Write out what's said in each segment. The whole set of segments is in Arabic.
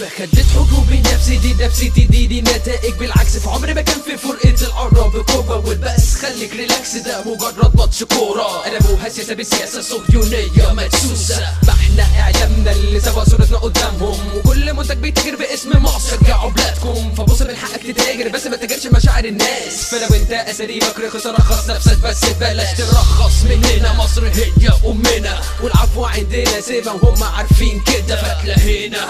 فخدت حروبي نفسي دي نفسيتي دي نتائج بالعكس، في عمري ما كان في فرقة العرب قوة والبأس، خليك ريلاكس ده مجرد ماتش كورة. قلبوها سياسة بالسياسة صهيونية مدسوسة، ما احنا اعلامنا اللي سوا صورتنا قدامهم، وكل منتج بيتاجر باسم مصر. رجعوا بلادكم فبص من حقك تتاجر بس ما تتاجرش مشاعر الناس. فلو انت اساليبك رخص رخص نفسك بس بلاش ترخص مننا، مصر هي امنا والعفو عندنا سيبها وهم عارفين كده. فتلاقينا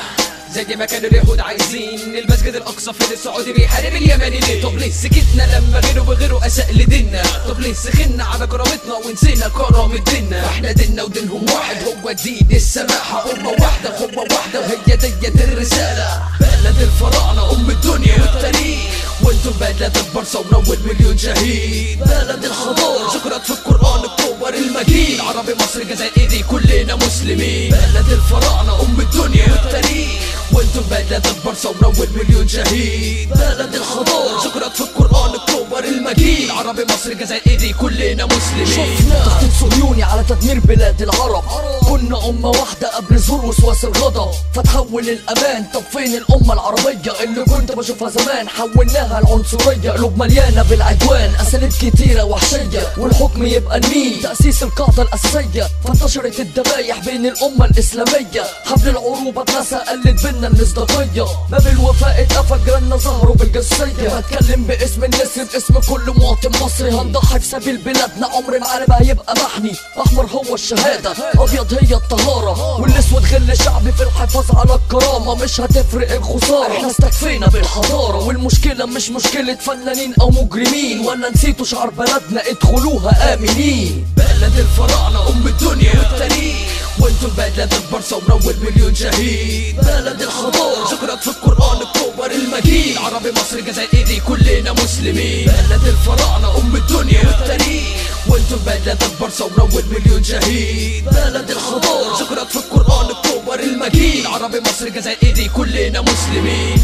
زي ما كانوا اليهود عايزين المسجد الاقصى فين السعودي بيحارب اليمني ليه؟ طب ليه سكتنا لما غيره وغيره اساء لديننا؟ طب ليه سخنا على كرامتنا ونسينا كرامة ديننا؟ احنا ديننا ودينهم واحد، هو دين السماحة، أمة واحدة قوة واحدة وهي ديت الرسالة. بلد الفراعنة أم الدنيا والتاريخ، وانتم بلد البرصونة والمليون شهيد. بلد الحضارة ذكرت في القرآن الكبر المجيد، عربي مصري جزائري كلنا مسلمين. بلد الفراعنة أم الدنيا والتاريخ، وانتم بلد البرصونة والمليون شهيد. بلد الحضارة ذكرت في القرآن الكبر المجيد، عربي مصري جزائري كلنا مسلمين. شفنا تخطيط صهيوني على تدمير بلاد العرب، كنا أمة واحدة قبل ظهور وسواس الغضب فتحول الأمان. طب فين الأمة العربية اللي كنت بشوفها زمان؟ حولناها العنصرية، قلوب مليانة بالعدوان، أساليب كتيرة وحشية والحكم يبقى لمين؟ تأسيس القاعدة الأساسية، فانتشرت الذبايح بين الأمة الإسلامية. حبل العروبة اتنسى قلت بينا المصداقية، باب الوفاء اتقفل جيراننا ظهروا بالجسية. بتكلم باسم النسر باسم كل مواطن مصري، هنضحي في سبيل بلادنا عمر العالم هيبقى محمي. أحمر هو الشهادة، أبيض هي الطهارة، والأسود غل شعبي في الحفاظ على الكرامة. مش هتفرق الخسارة، احنا استكفينا بالحضارة، والمشكلة مش مشكلة فنانين أو مجرمين، ولا نسيتوا شعار بلدنا ادخلوها آمنين. بلد الفراعنة أم الدنيا والتاريخ، وانتم بلد البرصونة والمليون شهيد. بلد الحضارة ذكرت في القرآن الكبر المجيد، عربي مصري جزائري كلنا مسلمين. بلد الفراعنة أم الدنيا والتاريخ، وانتم بلد البرصونة والمليون شهيد. بلد الحضارة ذكرت في القرآن الكبر المجيد، عربي مصري جزائري كلنا مسلمين.